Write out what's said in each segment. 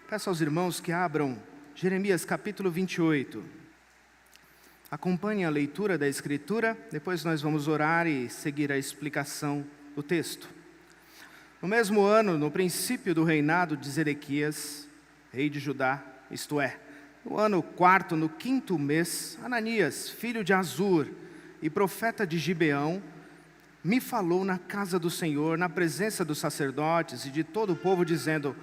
Peço aos irmãos que abram Jeremias capítulo 28. Acompanhem a leitura da Escritura, depois nós vamos orar e seguir a explicação do texto. No mesmo ano, no princípio do reinado de Zedequias, rei de Judá, isto é, no ano 4º, no 5º mês, Ananias, filho de Azur e profeta de Gibeão, me falou na casa do Senhor, na presença dos sacerdotes e de todo o povo, dizendo: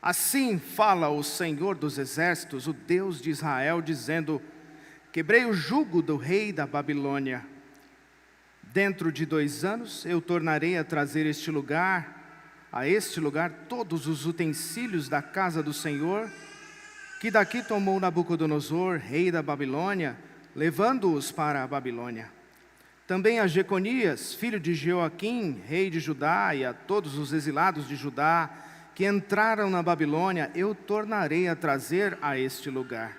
assim fala o Senhor dos exércitos, o Deus de Israel, dizendo: quebrei o jugo do rei da Babilônia. Dentro de 2 anos eu tornarei a trazer a este lugar todos os utensílios da casa do Senhor, que daqui tomou Nabucodonosor, rei da Babilônia, levando-os para a Babilônia. Também a Jeconias, filho de Joaquim, rei de Judá, e a todos os exilados de Judá, que entraram na Babilônia, eu tornarei a trazer a este lugar,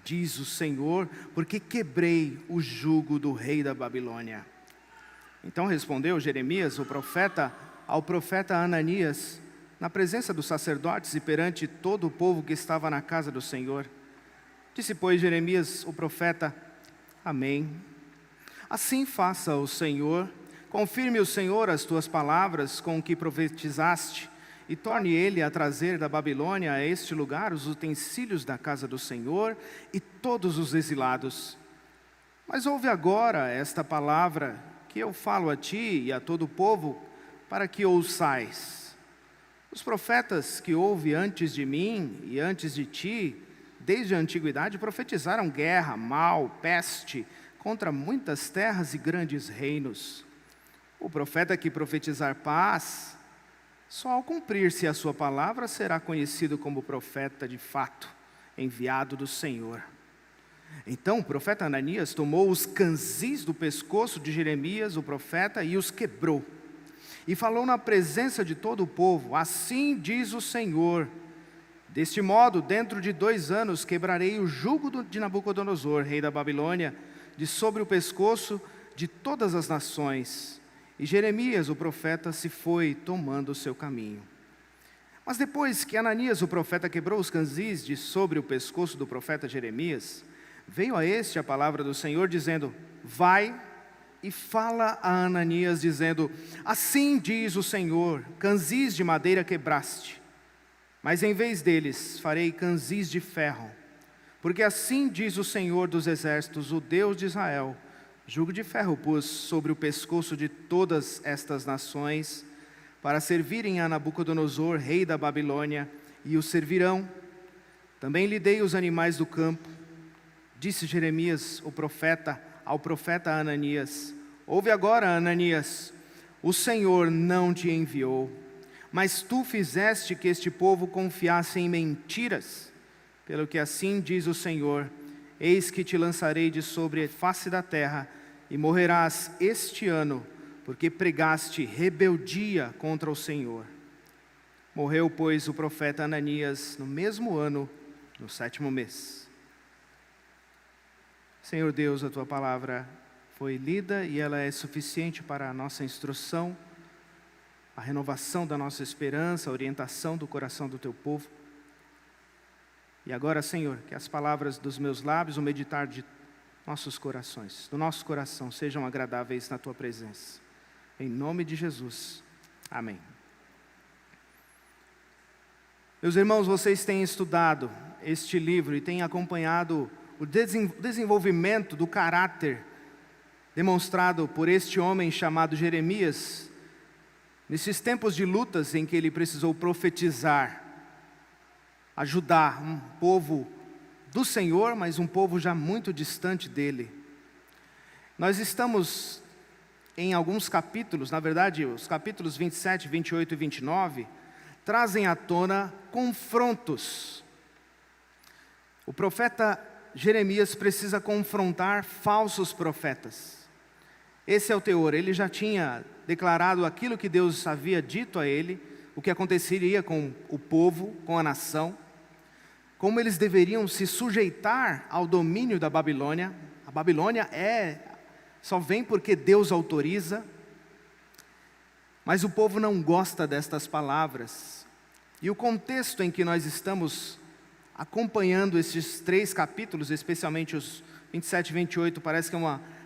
diz o Senhor, porque quebrei o jugo do rei da Babilônia. Então respondeu Jeremias, o profeta, ao profeta Ananias, na presença dos sacerdotes e perante todo o povo que estava na casa do Senhor. Disse, pois, Jeremias, o profeta: amém. Assim faça o Senhor, confirme o Senhor as tuas palavras com que profetizaste, e torne ele a trazer da Babilônia a este lugar os utensílios da casa do Senhor e todos os exilados. Mas ouve agora esta palavra que eu falo a ti e a todo o povo, para que ouçais. Os profetas que houve antes de mim e antes de ti, desde a antiguidade, profetizaram guerra, mal, peste, contra muitas terras e grandes reinos. O profeta que profetizar paz, só ao cumprir-se a sua palavra, será conhecido como profeta de fato, enviado do Senhor. Então o profeta Ananias tomou os canzis do pescoço de Jeremias, o profeta, e os quebrou. E falou na presença de todo o povo: assim diz o Senhor, deste modo, dentro de 2 anos, quebrarei o jugo de Nabucodonosor, rei da Babilônia, de sobre o pescoço de todas as nações. E Jeremias, o profeta, se foi tomando o seu caminho. Mas depois que Ananias, o profeta, quebrou os canzis de sobre o pescoço do profeta Jeremias, veio a este a palavra do Senhor, dizendo: vai e fala a Ananias, dizendo: assim diz o Senhor, canzis de madeira quebraste, mas em vez deles farei canzis de ferro, porque assim diz o Senhor dos exércitos, o Deus de Israel: jugo de ferro pus sobre o pescoço de todas estas nações, para servirem a Nabucodonosor, rei da Babilônia, e o servirão. Também lhe dei os animais do campo. Disse Jeremias, o profeta, ao profeta Ananias: ouve agora, Ananias, o Senhor não te enviou, mas tu fizeste que este povo confiasse em mentiras. Pelo que assim diz o Senhor: eis que te lançarei de sobre a face da terra, e morrerás este ano, porque pregaste rebeldia contra o Senhor. Morreu, pois, o profeta Ananias no mesmo ano, no 7º mês. Senhor Deus, a tua palavra foi lida e ela é suficiente para a nossa instrução, a renovação da nossa esperança, a orientação do coração do teu povo. E agora, Senhor, que as palavras dos meus lábios, o meditar de nossos corações, do nosso coração, sejam agradáveis na tua presença. Em nome de Jesus. Amém. Meus irmãos, vocês têm estudado este livro e têm acompanhado o desenvolvimento do caráter demonstrado por este homem chamado Jeremias, nesses tempos de lutas em que ele precisou profetizar, ajudar um povo do Senhor, mas um povo já muito distante dele. Nós estamos em alguns capítulos, na verdade, os capítulos 27, 28 e 29, trazem à tona confrontos. O profeta Jeremias precisa confrontar falsos profetas. Esse é o teor. Ele já tinha declarado aquilo que Deus havia dito a ele, o que aconteceria com o povo, com a nação, como eles deveriam se sujeitar ao domínio da Babilônia. A Babilônia só vem porque Deus autoriza, mas o povo não gosta destas palavras. E o contexto em que nós estamos acompanhando esses 3 capítulos, especialmente os 27 e 28, parece que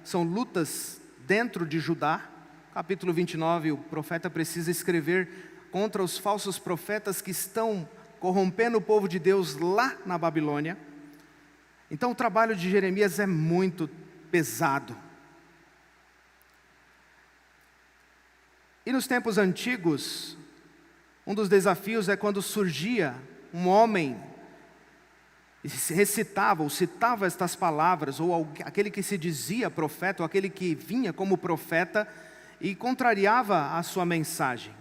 são lutas dentro de Judá. Capítulo 29, o profeta precisa escrever contra os falsos profetas que estão corrompendo o povo de Deus lá na Babilônia. Então o trabalho de Jeremias é muito pesado. E nos tempos antigos, um dos desafios é quando surgia um homem e recitava ou citava estas palavras, ou aquele que se dizia profeta, ou aquele que vinha como profeta e contrariava a sua mensagem.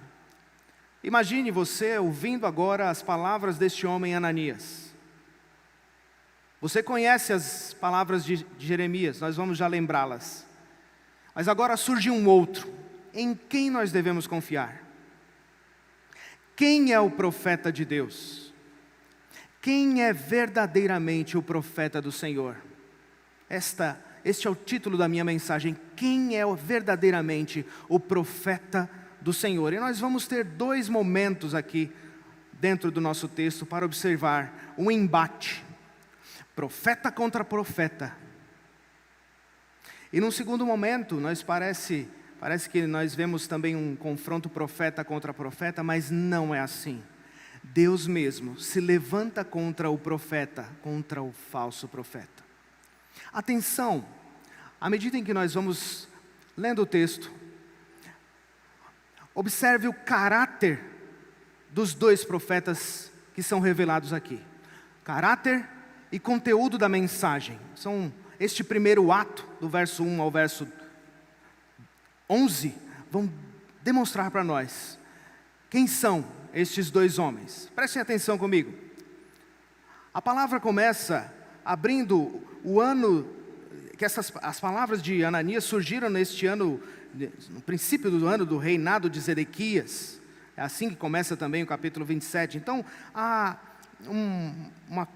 Imagine você ouvindo agora as palavras deste homem Ananias. Você conhece as palavras de Jeremias, nós vamos já lembrá-las. Mas agora surge um outro. Em quem nós devemos confiar? Quem é o profeta de Deus? Quem é verdadeiramente o profeta do Senhor? Este é o título da minha mensagem. Quem é verdadeiramente o profeta do Senhor? E nós vamos ter 2 momentos aqui dentro do nosso texto para observar um embate. Profeta contra profeta. E num segundo momento, parece que nós vemos também um confronto profeta contra profeta, mas não é assim. Deus mesmo se levanta contra o profeta, contra o falso profeta. Atenção, à medida em que nós vamos lendo o texto, observe o caráter dos 2 profetas que são revelados aqui. Caráter e conteúdo da mensagem. Este primeiro ato, do verso 1 ao verso 11, vão demonstrar para nós quem são estes 2 homens. Prestem atenção comigo. A palavra começa abrindo o ano, que as palavras de Ananias surgiram neste ano, no princípio do ano do reinado de Zedequias. É assim que começa também o capítulo 27. Então, há uma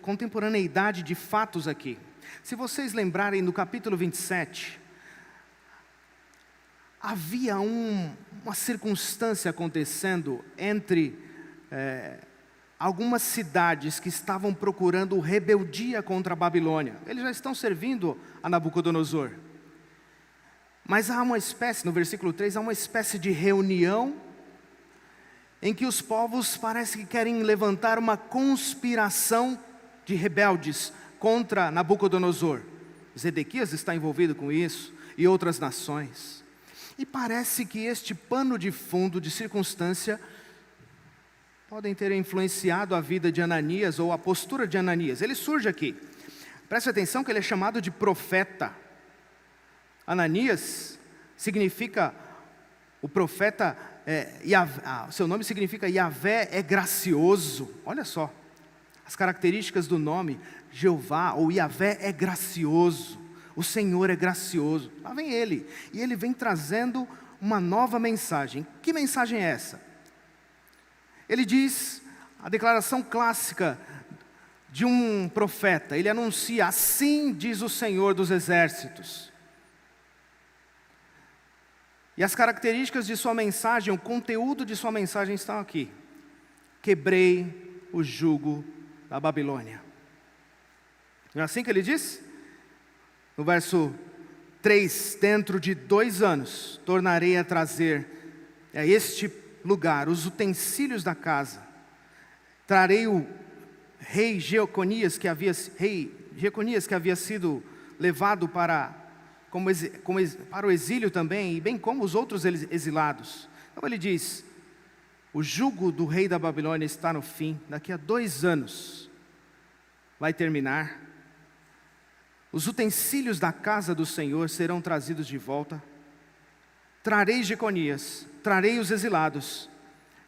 contemporaneidade de fatos aqui. Se vocês lembrarem, no capítulo 27, havia uma circunstância acontecendo entre algumas cidades que estavam procurando rebeldia contra a Babilônia. Eles já estão servindo a Nabucodonosor. Mas há uma espécie, no versículo 3, há uma espécie de reunião em que os povos parecem que querem levantar uma conspiração de rebeldes contra Nabucodonosor. Zedequias está envolvido com isso e outras nações. E parece que este pano de fundo de circunstância podem ter influenciado a vida de Ananias ou a postura de Ananias. Ele surge aqui. Preste atenção que ele é chamado de profeta. Ananias significa o profeta, seu nome significa Yahvé é gracioso. Olha só, as características do nome, Jeová ou Yahvé é gracioso. O Senhor é gracioso. Lá vem ele. E ele vem trazendo uma nova mensagem. Que mensagem é essa? Ele diz a declaração clássica de um profeta. Ele anuncia: assim diz o Senhor dos exércitos. E as características de sua mensagem, o conteúdo de sua mensagem estão aqui. Quebrei o jugo da Babilônia. Não é assim que ele diz? No verso 3, dentro de 2 anos, tornarei a trazer a este lugar os utensílios da casa. Trarei o rei Jeconias, que havia sido levado para o exílio também, e bem como os outros exilados. Então ele diz: o jugo do rei da Babilônia está no fim, daqui a 2 anos vai terminar. Os utensílios da casa do Senhor serão trazidos de volta. Trarei Jeconias, trarei os exilados.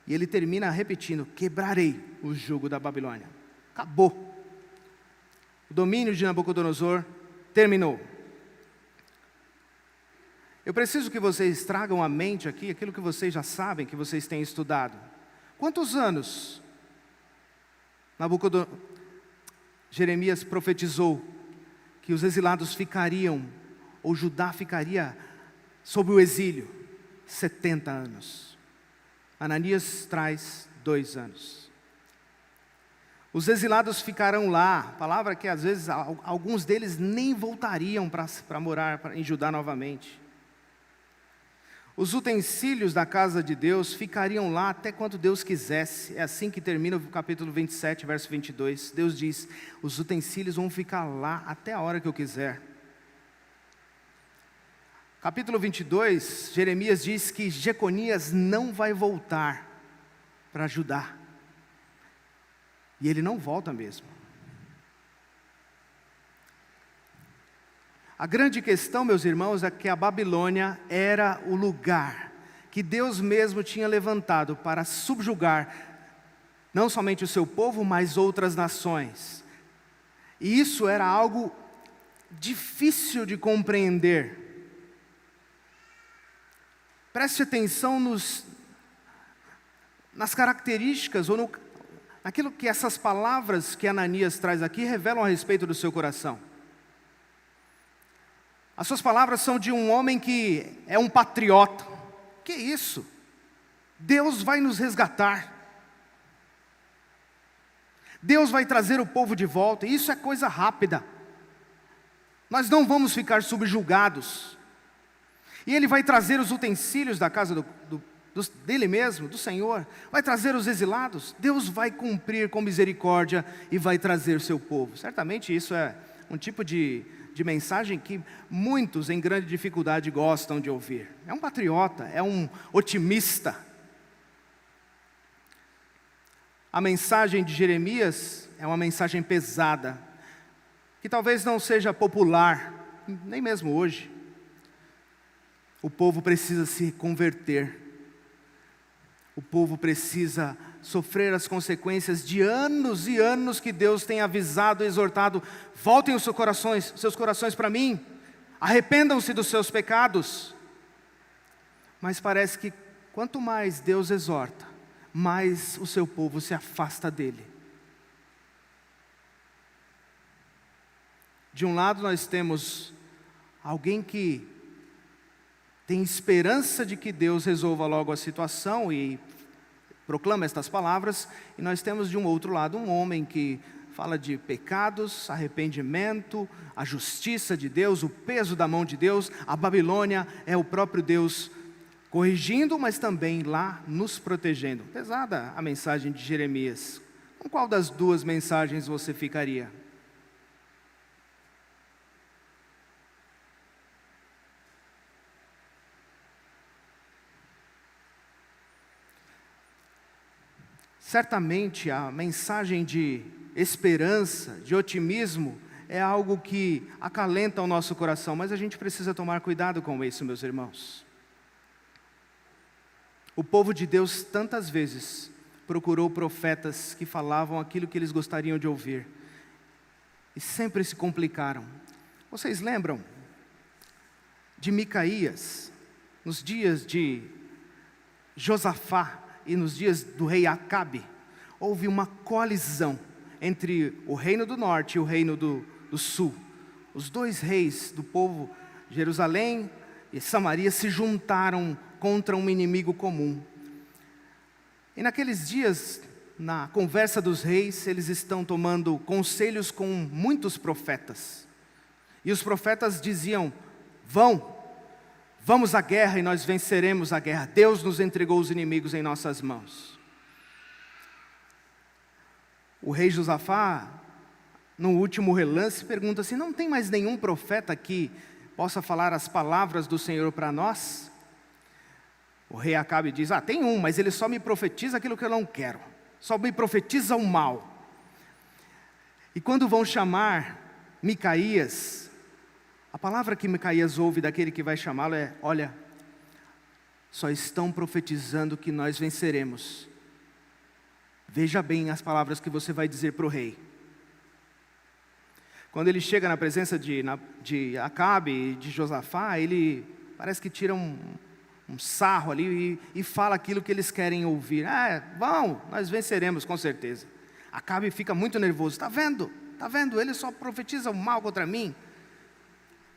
E ele termina repetindo: quebrarei o jugo da Babilônia. Acabou. O domínio de Nabucodonosor terminou. Eu preciso que vocês tragam à mente aqui aquilo que vocês já sabem, que vocês têm estudado. Quantos anos Jeremias profetizou que os exilados ficariam, ou Judá ficaria sob o exílio? 70 anos. Ananias traz 2 anos. Os exilados ficarão lá, palavra que às vezes alguns deles nem voltariam para morar em Judá novamente. Os utensílios da casa de Deus ficariam lá até quando Deus quisesse. É assim que termina o capítulo 27, verso 22. Deus diz, os utensílios vão ficar lá até a hora que eu quiser. Capítulo 22, Jeremias diz que Jeconias não vai voltar para Judá. E ele não volta mesmo. A grande questão, meus irmãos, é que a Babilônia era o lugar que Deus mesmo tinha levantado para subjugar não somente o seu povo, mas outras nações. E isso era algo difícil de compreender. Preste atenção nas características ou naquilo que essas palavras que Ananias traz aqui revelam a respeito do seu coração. As suas palavras são de um homem que é um patriota. Que isso? Deus vai nos resgatar. Deus vai trazer o povo de volta. E isso é coisa rápida. Nós não vamos ficar subjugados. E Ele vai trazer os utensílios da casa dele mesmo, do Senhor. Vai trazer os exilados. Deus vai cumprir com misericórdia e vai trazer o seu povo. Certamente isso é um tipo de mensagem que muitos em grande dificuldade gostam de ouvir. É um patriota, é um otimista. A mensagem de Jeremias é uma mensagem pesada, que talvez não seja popular, nem mesmo hoje. O povo precisa se converter. O povo precisa sofrer as consequências de anos e anos que Deus tem avisado e exortado. Voltem os seus corações para mim. Arrependam-se dos seus pecados. Mas parece que quanto mais Deus exorta, mais o seu povo se afasta dele. De um lado nós temos alguém que tem esperança de que Deus resolva logo a situação e proclama estas palavras, e nós temos de um outro lado um homem que fala de pecados, arrependimento, a justiça de Deus, o peso da mão de Deus. A Babilônia é o próprio Deus corrigindo, mas também lá nos protegendo. Pesada a mensagem de Jeremias. Com qual das duas mensagens você ficaria? Certamente a mensagem de esperança, de otimismo, é algo que acalenta o nosso coração, mas a gente precisa tomar cuidado com isso, meus irmãos. O povo de Deus tantas vezes procurou profetas que falavam aquilo que eles gostariam de ouvir, e sempre se complicaram. Vocês lembram de Micaías, nos dias de Josafá, e nos dias do rei Acabe, houve uma coalizão entre o reino do norte e o reino do sul. Os dois reis do povo, Jerusalém e Samaria, se juntaram contra um inimigo comum. E naqueles dias, na conversa dos reis, eles estão tomando conselhos com muitos profetas. E os profetas diziam, vamos à guerra e nós venceremos a guerra. Deus nos entregou os inimigos em nossas mãos. O rei Josafá, no último relance, pergunta assim, não tem mais nenhum profeta que possa falar as palavras do Senhor para nós? O rei Acabe diz, tem um, mas ele só me profetiza aquilo que eu não quero. Só me profetiza o mal. E quando vão chamar Micaías, a palavra que Micaías ouve daquele que vai chamá-lo é, olha, só estão profetizando que nós venceremos. Veja bem as palavras que você vai dizer para o rei. Quando ele chega na presença de Acabe e de Josafá, ele parece que tira um sarro ali e fala aquilo que eles querem ouvir. Nós venceremos com certeza. Acabe fica muito nervoso, está vendo, ele só profetiza o mal contra mim.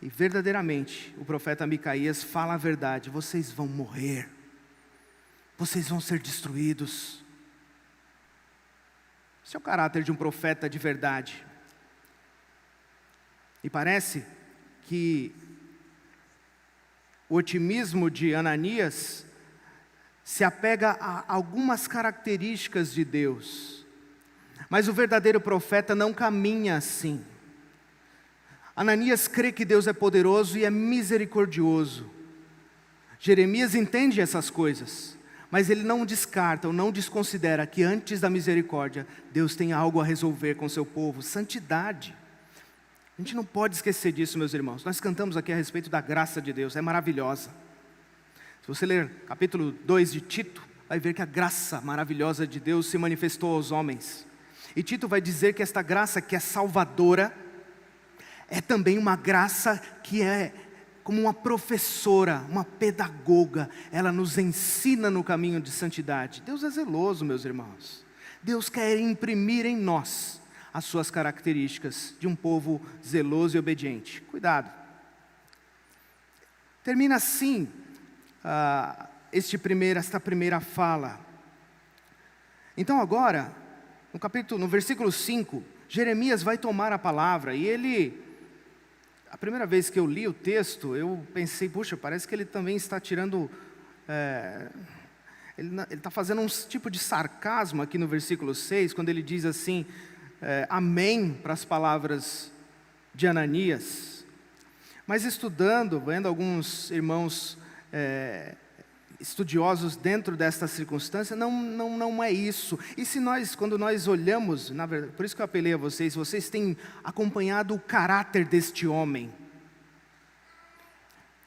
E verdadeiramente, o profeta Micaías fala a verdade, vocês vão morrer. vocês vão ser destruídos. Esse é o caráter de um profeta de verdade. E parece que o otimismo de Ananias se apega a algumas características de Deus. Mas o verdadeiro profeta não caminha assim. Ananias crê que Deus é poderoso e é misericordioso. Jeremias entende essas coisas, mas ele não descarta ou não desconsidera que antes da misericórdia, Deus tem algo a resolver com seu povo, santidade. A gente não pode esquecer disso, meus irmãos. Nós cantamos aqui a respeito da graça de Deus, é maravilhosa. Se você ler capítulo 2 de Tito, vai ver que a graça maravilhosa de Deus se manifestou aos homens. E Tito vai dizer que esta graça que é salvadora, é também uma graça que é como uma professora, uma pedagoga. Ela nos ensina no caminho de santidade. Deus é zeloso, meus irmãos. Deus quer imprimir em nós as suas características de um povo zeloso e obediente. Cuidado. Termina assim esta primeira fala. Então agora, no versículo 5, Jeremias vai tomar a palavra e a primeira vez que eu li o texto, eu pensei, puxa, parece que ele também está tirando, ele está fazendo um tipo de sarcasmo aqui no versículo 6, quando ele diz assim, amém para as palavras de Ananias. Mas estudando, vendo alguns irmãos estudiosos dentro desta circunstância, não é isso. E quando nós olhamos, na verdade, por isso que eu apelei a vocês têm acompanhado o caráter deste homem.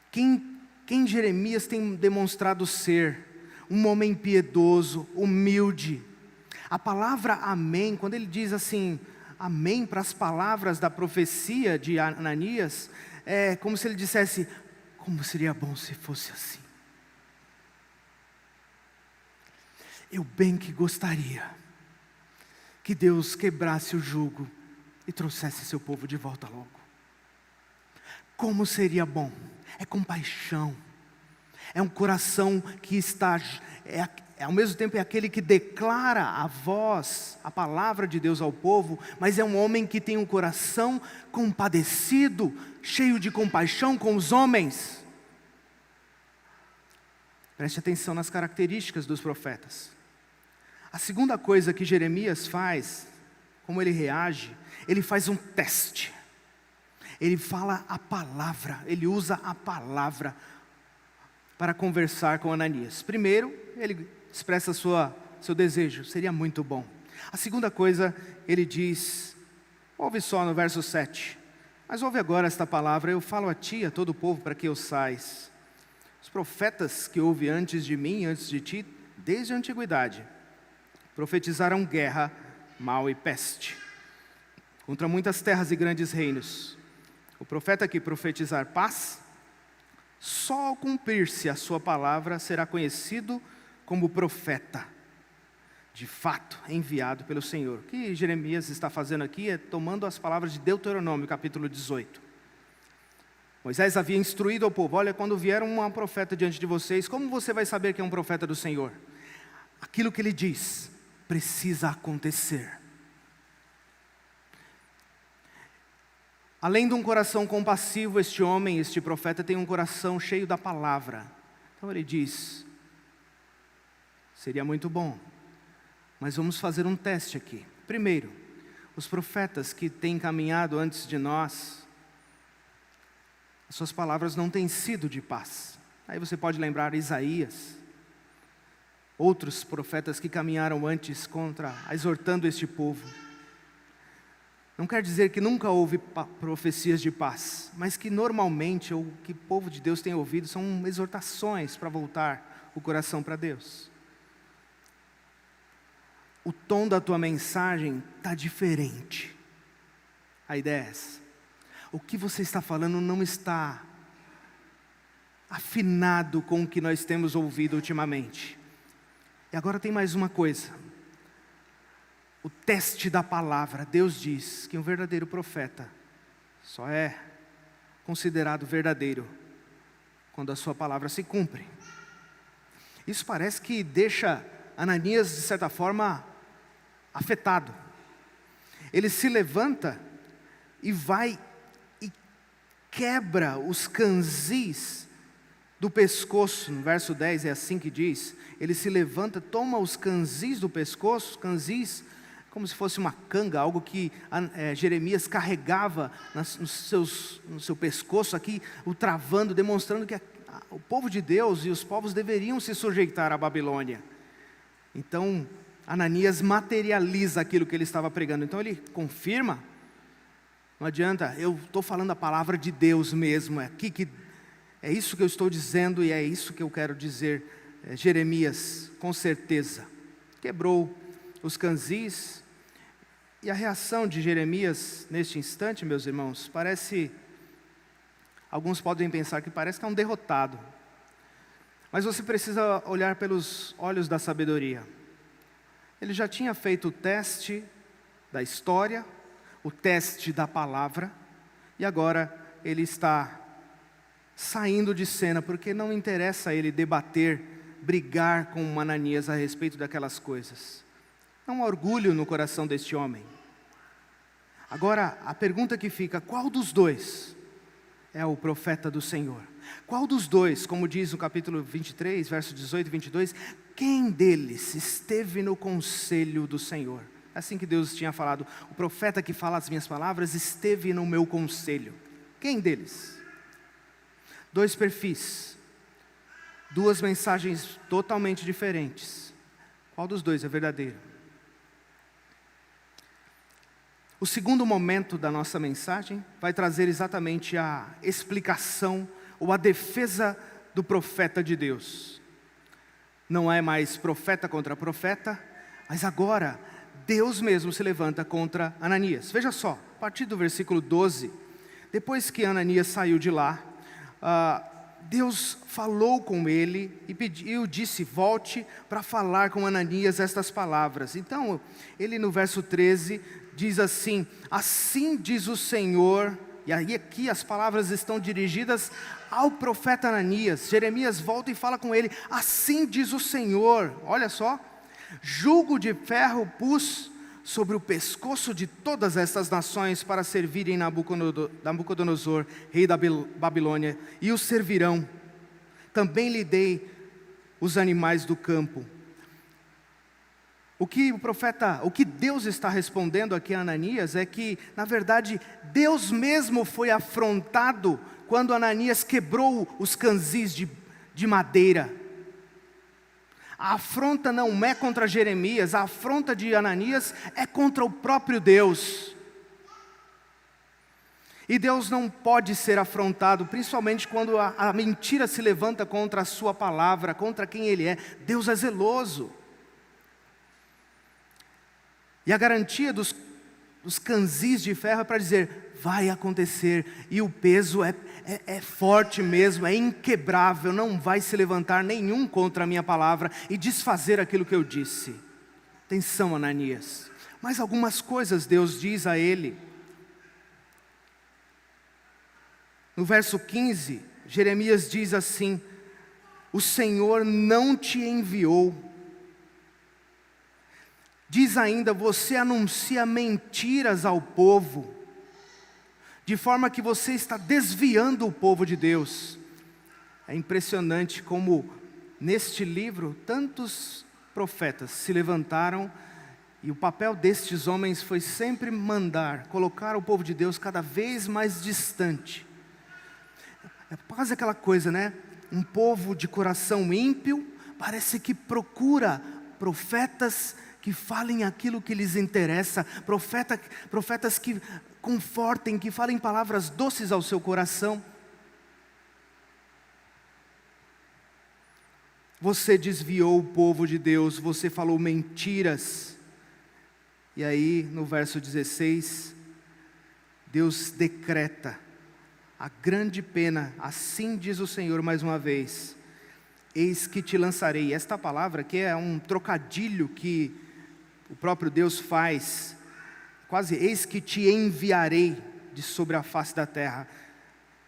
Quem Jeremias tem demonstrado ser? Um homem piedoso, humilde. A palavra amém, quando ele diz assim, amém para as palavras da profecia de Ananias, é como se ele dissesse, como seria bom se fosse assim. Eu bem que gostaria que Deus quebrasse o jugo e trouxesse seu povo de volta logo. Como seria bom? É compaixão, é um coração que está, ao mesmo tempo é aquele que declara a voz, a palavra de Deus ao povo, mas é um homem que tem um coração compadecido, cheio de compaixão com os homens. Preste atenção nas características dos profetas. A segunda coisa que Jeremias faz, como ele reage, ele faz um teste. Ele fala a palavra, ele usa a palavra para conversar com Ananias. Primeiro, ele expressa seu desejo, seria muito bom. A segunda coisa, ele diz, ouve só no verso 7. Mas ouve agora esta palavra, eu falo a ti, a todo o povo, para que ouçais. Os profetas que houve antes de mim, antes de ti, desde a antiguidade, profetizaram guerra, mal e peste, contra muitas terras e grandes reinos. O profeta que profetizar paz, só ao cumprir-se a sua palavra, será conhecido como profeta, de fato enviado pelo Senhor. O que Jeremias está fazendo aqui é tomando as palavras de Deuteronômio, capítulo 18. Moisés havia instruído ao povo, olha, quando vier um profeta diante de vocês, como você vai saber que é um profeta do Senhor? Aquilo que ele diz precisa acontecer. Além de um coração compassivo, este profeta tem um coração cheio da palavra. Então ele diz, seria muito bom, mas vamos fazer um teste aqui. Primeiro, os profetas que têm caminhado antes de nós, as suas palavras não têm sido de paz. Aí você pode lembrar Isaías, outros profetas que caminharam antes exortando este povo. Não quer dizer que nunca houve profecias de paz, mas que normalmente, o que o povo de Deus tem ouvido, são exortações para voltar o coração para Deus. O tom da tua mensagem está diferente. A ideia é essa. O que você está falando não está afinado com o que nós temos ouvido ultimamente. E agora tem mais uma coisa. O teste da palavra. Deus diz que um verdadeiro profeta só é considerado verdadeiro quando a sua palavra se cumpre. Isso parece que deixa Ananias, de certa forma, afetado. Ele se levanta e vai e quebra os canzis do pescoço. No verso 10 é assim que diz. Ele se levanta, toma os canzis do pescoço, canzis, como se fosse uma canga, algo que Jeremias carregava no seu pescoço aqui, o travando, demonstrando que o povo de Deus e os povos deveriam se sujeitar à Babilônia. Então, Ananias materializa aquilo que ele estava pregando. Então ele confirma, não adianta, eu estou falando a palavra de Deus mesmo, é isso que eu estou dizendo e é isso que eu quero dizer. Jeremias, com certeza, quebrou os canzis. E a reação de Jeremias neste instante, meus irmãos, alguns podem pensar que parece que é um derrotado. Mas você precisa olhar pelos olhos da sabedoria. Ele já tinha feito o teste da história, o teste da palavra, e agora ele está saindo de cena, porque não interessa a ele debater, brigar com Ananias a respeito daquelas coisas. Há um orgulho no coração deste homem. Agora, a pergunta que fica, qual dos dois é o profeta do Senhor? Qual dos dois, como diz no capítulo 23, versos 18 e 22, quem deles esteve no conselho do Senhor? Assim que Deus tinha falado, o profeta que fala as minhas palavras esteve no meu conselho. Quem deles? Dois perfis, duas mensagens totalmente diferentes. Qual dos dois é verdadeiro? O segundo momento da nossa mensagem vai trazer exatamente a explicação ou a defesa do profeta de Deus. Não é mais profeta contra profeta, mas agora Deus mesmo se levanta contra Ananias. Veja só, a partir do versículo 12, depois que Ananias saiu de lá, Deus falou com ele e disse, volte para falar com Ananias estas palavras. Então, ele no verso 13 diz assim, assim diz o Senhor, e aí aqui as palavras estão dirigidas ao profeta Ananias. Jeremias volta e fala com ele, assim diz o Senhor, olha só, jugo de ferro pus sobre o pescoço de todas estas nações para servirem Nabucodonosor, rei da Babilônia, e os servirão. Também lhe dei os animais do campo. O que Deus está respondendo aqui a Ananias é que, na verdade, Deus mesmo foi afrontado quando Ananias quebrou os canzis de madeira. A afronta não é contra Jeremias, a afronta de Ananias é contra o próprio Deus. E Deus não pode ser afrontado, principalmente quando a mentira se levanta contra a sua palavra, contra quem Ele é. Deus é zeloso. E a garantia dos canzis de ferro é para dizer, vai acontecer, e o peso é forte mesmo, é inquebrável, não vai se levantar nenhum contra a minha palavra e desfazer aquilo que eu disse. Atenção, Ananias. Mas algumas coisas Deus diz a ele. No verso 15, Jeremias diz assim, o Senhor não te enviou. Diz ainda, você anuncia mentiras ao povo, de forma que você está desviando o povo de Deus. É impressionante como neste livro tantos profetas se levantaram e o papel destes homens foi sempre colocar o povo de Deus cada vez mais distante. É quase aquela coisa, né? Um povo de coração ímpio parece que procura profetas que falem aquilo que lhes interessa, profetas que confortem, que falem palavras doces ao seu coração. Você desviou o povo de Deus, você falou mentiras. E aí, no verso 16, Deus decreta a grande pena, assim diz o Senhor mais uma vez, eis que te lançarei. Esta palavra que é um trocadilho que o próprio Deus faz, quase, eis que te enviarei de sobre a face da terra.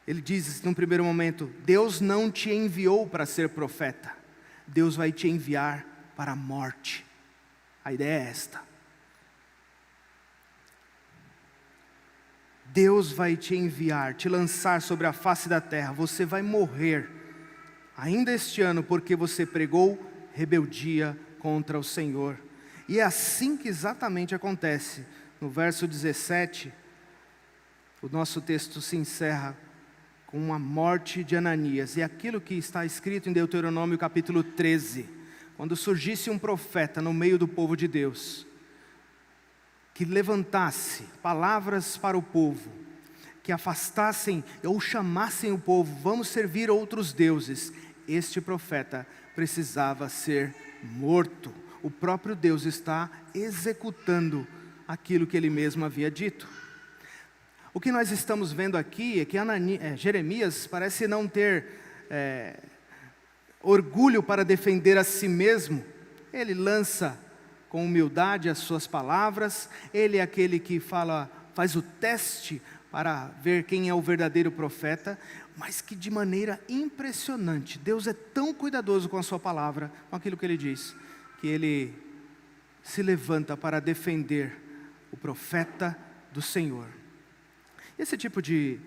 Ele diz num primeiro momento, Deus não te enviou para ser profeta, Deus vai te enviar para a morte. A ideia é esta. Deus vai te enviar, te lançar sobre a face da terra. Você vai morrer ainda este ano porque você pregou rebeldia contra o Senhor. E é assim que exatamente acontece. No verso 17, o nosso texto se encerra com a morte de Ananias. E aquilo que está escrito em Deuteronômio capítulo 13. Quando surgisse um profeta no meio do povo de Deus, que levantasse palavras para o povo, que afastassem ou chamassem o povo, vamos servir outros deuses, este profeta precisava ser morto. O próprio Deus está executando aquilo que ele mesmo havia dito. O que nós estamos vendo aqui é que Jeremias parece não ter orgulho para defender a si mesmo. Ele lança com humildade as suas palavras. Ele é aquele que faz o teste para ver quem é o verdadeiro profeta, mas que de maneira impressionante, Deus é tão cuidadoso com a sua palavra, com aquilo que ele diz, que ele se levanta para defender o profeta do Senhor. Esse tipo de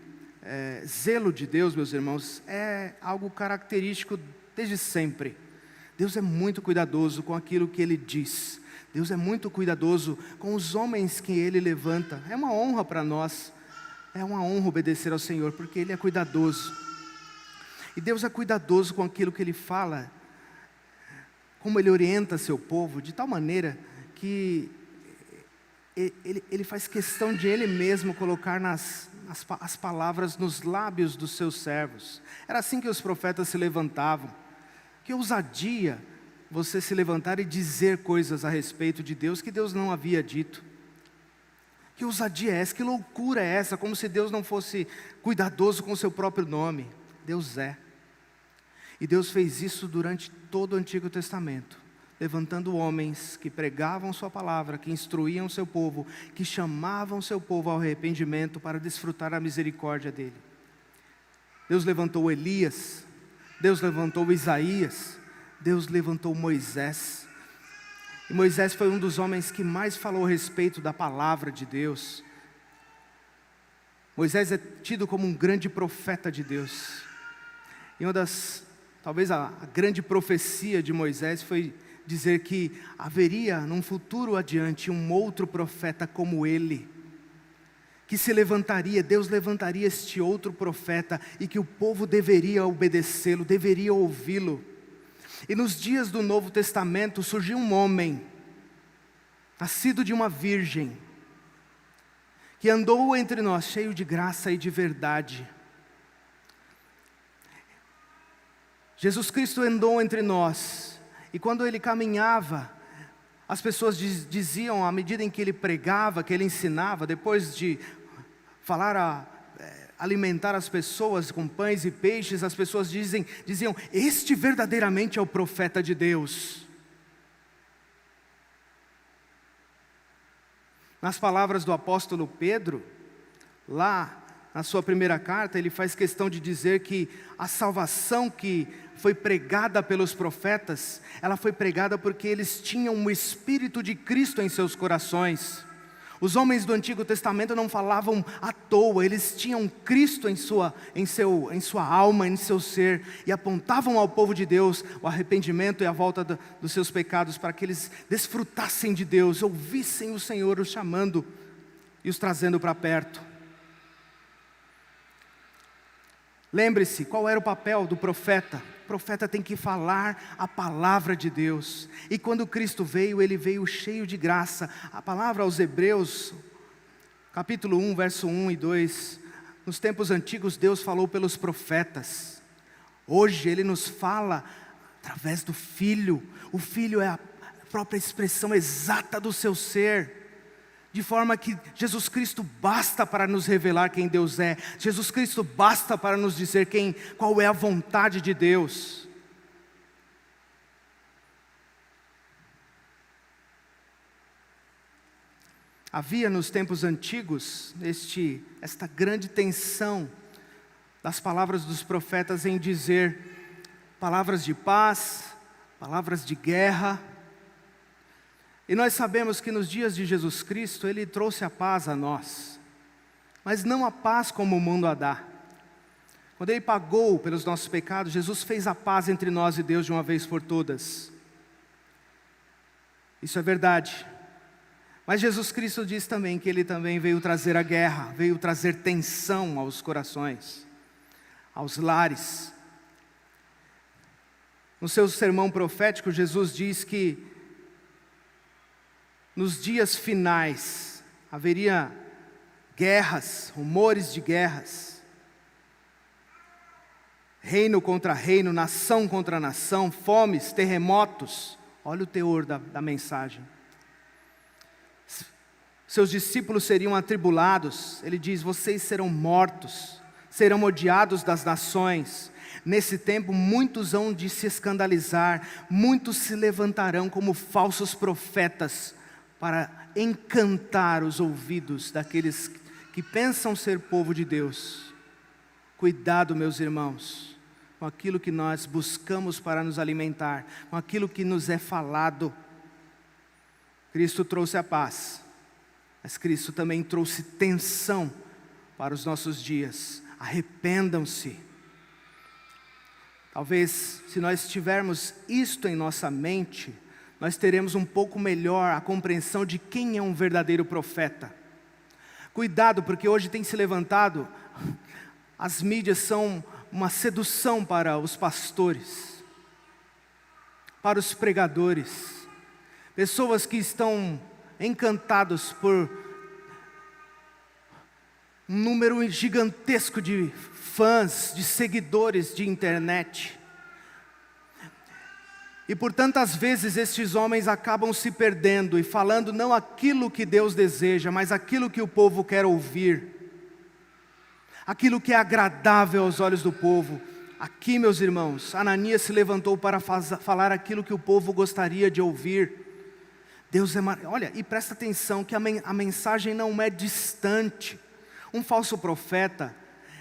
zelo de Deus, meus irmãos, é algo característico desde sempre. Deus é muito cuidadoso com aquilo que ele diz. Deus é muito cuidadoso com os homens que ele levanta. É uma honra para nós. É uma honra obedecer ao Senhor, porque ele é cuidadoso. E Deus é cuidadoso com aquilo que ele fala, como ele orienta seu povo, de tal maneira que ele faz questão de ele mesmo colocar as palavras nos lábios dos seus servos. Era assim que os profetas se levantavam. Que ousadia você se levantar e dizer coisas a respeito de Deus que Deus não havia dito. Que ousadia é essa? Que loucura é essa? Como se Deus não fosse cuidadoso com o seu próprio nome. Deus é. E Deus fez isso durante todo o Antigo Testamento, levantando homens que pregavam sua palavra, que instruíam seu povo, que chamavam seu povo ao arrependimento para desfrutar a misericórdia dele. Deus levantou Elias, Deus levantou Isaías, Deus levantou Moisés. E Moisés foi um dos homens que mais falou a respeito da palavra de Deus. Moisés é tido como um grande profeta de Deus. E talvez a grande profecia de Moisés foi dizer que haveria num futuro adiante um outro profeta como ele, que se levantaria, Deus levantaria este outro profeta e que o povo deveria obedecê-lo, deveria ouvi-lo. E nos dias do Novo Testamento surgiu um homem, nascido de uma virgem, que andou entre nós cheio de graça e de verdade. Jesus Cristo andou entre nós, e quando ele caminhava, as pessoas diziam, à medida em que ele pregava, que ele ensinava, depois de alimentar as pessoas com pães e peixes, as pessoas diziam, este verdadeiramente é o profeta de Deus. Nas palavras do apóstolo Pedro, lá na sua primeira carta, ele faz questão de dizer que a salvação que foi pregada pelos profetas, ela foi pregada porque eles tinham o Espírito de Cristo em seus corações. Os homens do Antigo Testamento não falavam à toa, eles tinham Cristo em sua alma, em seu ser, e apontavam ao povo de Deus o arrependimento e a volta dos seus pecados, para que eles desfrutassem de Deus, ouvissem o Senhor os chamando e os trazendo para perto. Lembre-se, qual era o papel do profeta? O profeta tem que falar a palavra de Deus. E quando Cristo veio, ele veio cheio de graça. A palavra aos Hebreus, capítulo 1, verso 1 e 2. Nos tempos antigos, Deus falou pelos profetas. Hoje, Ele nos fala através do Filho. O Filho é a própria expressão exata do seu ser. De forma que Jesus Cristo basta para nos revelar quem Deus é. Jesus Cristo basta para nos dizer qual é a vontade de Deus. Havia nos tempos antigos esta grande tensão das palavras dos profetas em dizer palavras de paz, palavras de guerra. E nós sabemos que nos dias de Jesus Cristo, Ele trouxe a paz a nós, mas não a paz como o mundo a dá. Quando Ele pagou pelos nossos pecados, Jesus fez a paz entre nós e Deus de uma vez por todas. Isso é verdade. Mas Jesus Cristo diz também que Ele também veio trazer a guerra, veio trazer tensão aos corações, aos lares. No seu sermão profético, Jesus diz que nos dias finais haveria guerras, rumores de guerras, reino contra reino, nação contra nação, fomes, terremotos. Olha o teor da mensagem. Seus discípulos seriam atribulados. Ele diz: vocês serão mortos, serão odiados das nações. Nesse tempo muitos hão de se escandalizar, muitos se levantarão como falsos profetas, para encantar os ouvidos daqueles que pensam ser povo de Deus. Cuidado, meus irmãos, com aquilo que nós buscamos para nos alimentar, com aquilo que nos é falado. Cristo trouxe a paz, mas Cristo também trouxe tensão para os nossos dias. Arrependam-se. Talvez, se nós tivermos isto em nossa mente, nós teremos um pouco melhor a compreensão de quem é um verdadeiro profeta. Cuidado, porque hoje tem se levantado, as mídias são uma sedução para os pastores, para os pregadores, pessoas que estão encantados por um número gigantesco de fãs, de seguidores de internet. E por tantas vezes estes homens acabam se perdendo e falando não aquilo que Deus deseja, mas aquilo que o povo quer ouvir, aquilo que é agradável aos olhos do povo. Aqui, meus irmãos, Ananias se levantou para falar aquilo que o povo gostaria de ouvir. Deus é olha, e presta atenção que a mensagem não é distante. Um falso profeta,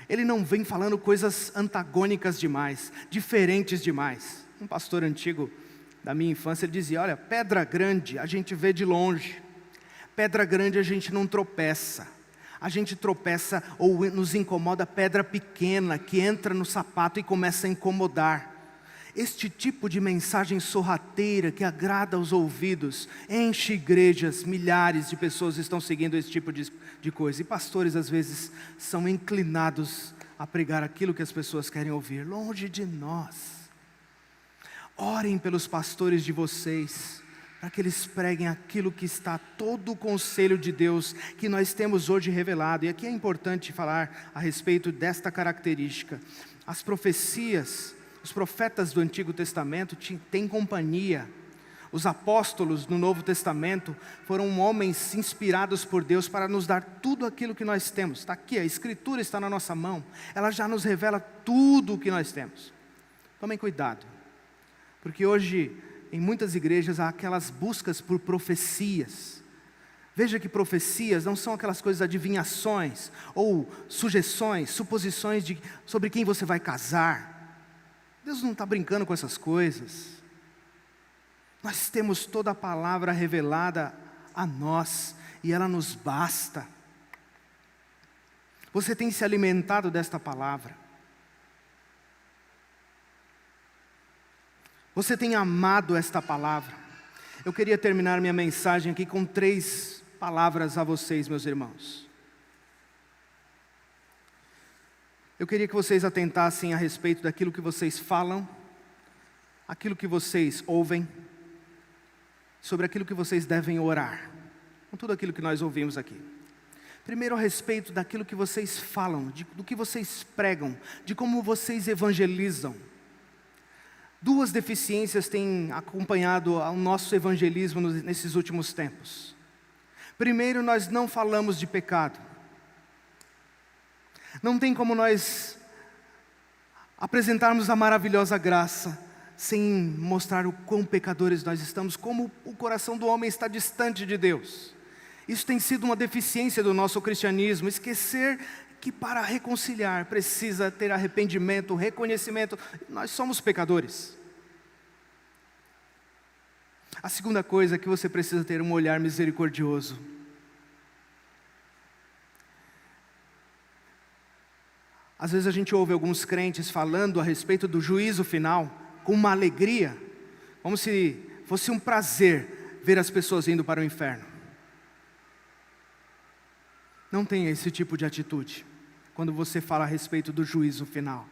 ele não vem falando coisas antagônicas demais, diferentes demais. Um pastor antigo da minha infância, ele dizia: olha, pedra grande a gente vê de longe, pedra grande a gente não tropeça. A gente tropeça ou nos incomoda pedra pequena que entra no sapato e começa a incomodar. Este tipo de mensagem sorrateira que agrada aos ouvidos, enche igrejas, milhares de pessoas estão seguindo esse tipo de coisa. E pastores às vezes são inclinados a pregar aquilo que as pessoas querem ouvir, longe de nós. Orem pelos pastores de vocês, para que eles preguem aquilo que está todo o conselho de Deus, que nós temos hoje revelado. E aqui é importante falar a respeito desta característica. As profecias, os profetas do Antigo Testamento têm companhia. Os apóstolos no Novo Testamento foram homens inspirados por Deus para nos dar tudo aquilo que nós temos. Está aqui, a Escritura está na nossa mão, ela já nos revela tudo o que nós temos. Tomem cuidado, porque hoje em muitas igrejas há aquelas buscas por profecias. Veja que profecias não são aquelas coisas, adivinhações, ou sugestões, suposições sobre quem você vai casar. Deus não está brincando com essas coisas. Nós temos toda a palavra revelada a nós, e ela nos basta. Você tem se alimentado desta palavra? Você tem amado esta palavra? Eu queria terminar minha mensagem aqui com 3 palavras a vocês, meus irmãos. Eu queria que vocês atentassem a respeito daquilo que vocês falam, aquilo que vocês ouvem, sobre aquilo que vocês devem orar, com tudo aquilo que nós ouvimos aqui. Primeiro, a respeito daquilo que vocês falam, do que vocês pregam, de como vocês evangelizam. 2 deficiências têm acompanhado o nosso evangelismo nesses últimos tempos. Primeiro, nós não falamos de pecado. Não tem como nós apresentarmos a maravilhosa graça sem mostrar o quão pecadores nós estamos, como o coração do homem está distante de Deus. Isso tem sido uma deficiência do nosso cristianismo, esquecer que para reconciliar precisa ter arrependimento, reconhecimento. Nós somos pecadores. A segunda coisa é que você precisa ter um olhar misericordioso. Às vezes a gente ouve alguns crentes falando a respeito do juízo final com uma alegria, como se fosse um prazer ver as pessoas indo para o inferno. Não tenha esse tipo de atitude quando você fala a respeito do juízo final.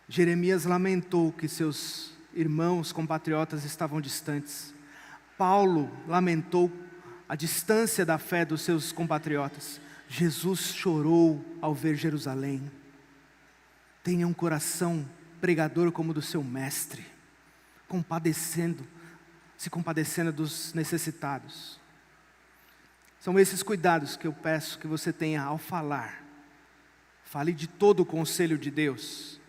Jeremias lamentou que seus irmãos compatriotas estavam distantes. Paulo lamentou a distância da fé dos seus compatriotas. Jesus chorou ao ver Jerusalém. Tenha um coração pregador como o do seu mestre, se compadecendo dos necessitados. São esses cuidados que eu peço que você tenha ao falar. Fale de todo o conselho de Deus,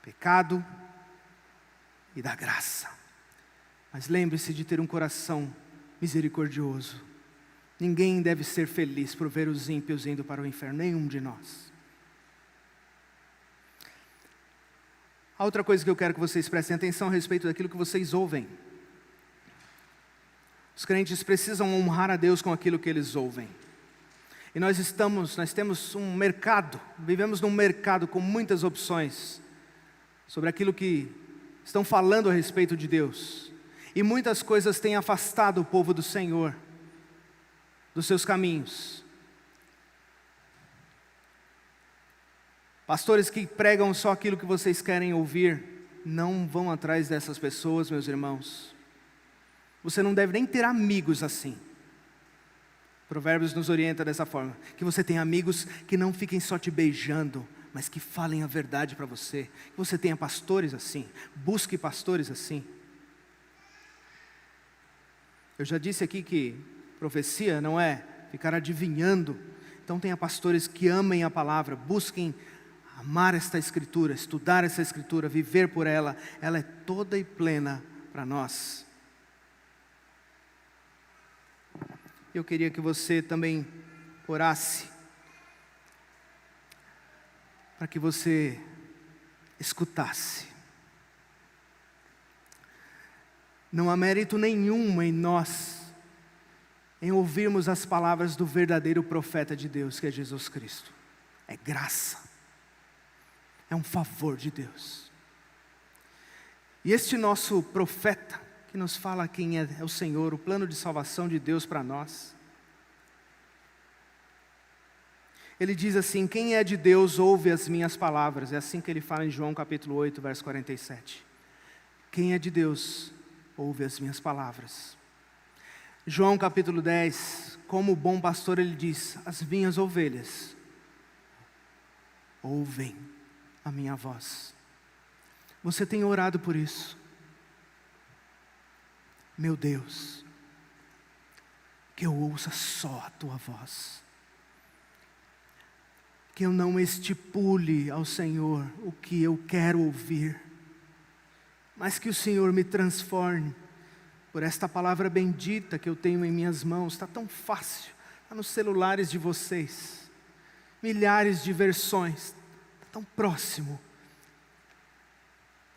pecado e da graça. Mas lembre-se de ter um coração misericordioso. Ninguém deve ser feliz por ver os ímpios indo para o inferno, nenhum de nós. A outra coisa que eu quero que vocês prestem atenção a respeito daquilo que vocês ouvem. Os crentes precisam honrar a Deus com aquilo que eles ouvem. E nós temos um mercado, vivemos num mercado com muitas opções sobre aquilo que estão falando a respeito de Deus. E muitas coisas têm afastado o povo do Senhor dos seus caminhos. Pastores que pregam só aquilo que vocês querem ouvir, não vão atrás dessas pessoas, meus irmãos. Você não deve nem ter amigos assim. Provérbios nos orienta dessa forma, que você tenha amigos que não fiquem só te beijando, mas que falem a verdade para você. Que você tenha pastores assim, busque pastores assim. Eu já disse aqui que profecia não é ficar adivinhando. Então tenha pastores que amem a palavra, busquem amar esta escritura, estudar essa escritura, viver por ela. Ela é toda e plena para nós. Eu queria que você também orasse, para que você escutasse. Não há mérito nenhum em nós, em ouvirmos as palavras do verdadeiro profeta de Deus, que é Jesus Cristo. É graça, é um favor de Deus. E este nosso profeta, que nos fala quem é o Senhor, o plano de salvação de Deus para nós. Ele diz assim: quem é de Deus ouve as minhas palavras. É assim que ele fala em João capítulo 8, verso 47. Quem é de Deus ouve as minhas palavras. João capítulo 10, como bom pastor ele diz: as minhas ovelhas ouvem a minha voz. Você tem orado por isso? Meu Deus, que eu ouça só a tua voz, que eu não estipule ao Senhor o que eu quero ouvir, mas que o Senhor me transforme por esta palavra bendita que eu tenho em minhas mãos. Está tão fácil, está nos celulares de vocês, milhares de versões, está tão próximo.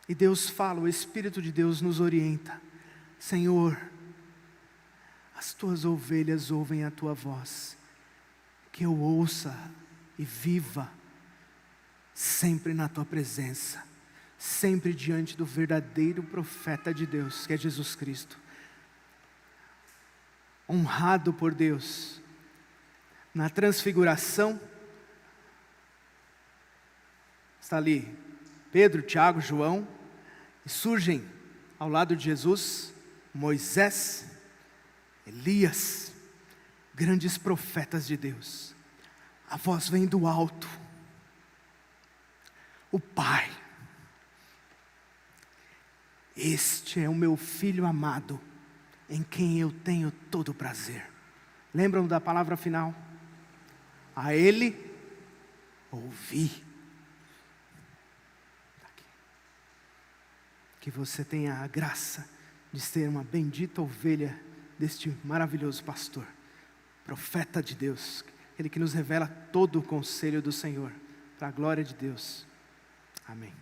E Deus fala, o Espírito de Deus nos orienta. Senhor, as tuas ovelhas ouvem a tua voz, que eu ouça e viva sempre na tua presença, sempre diante do verdadeiro profeta de Deus, que é Jesus Cristo. Honrado por Deus, na transfiguração, está ali Pedro, Tiago, João, e surgem ao lado de Jesus Moisés, Elias, grandes profetas de Deus. A voz vem do alto. O Pai: este é o meu Filho amado, em quem eu tenho todo prazer. Lembram da palavra final? A Ele ouvi. Que você tenha a graça de ser uma bendita ovelha deste maravilhoso pastor, profeta de Deus, aquele que nos revela todo o conselho do Senhor, para a glória de Deus. Amém.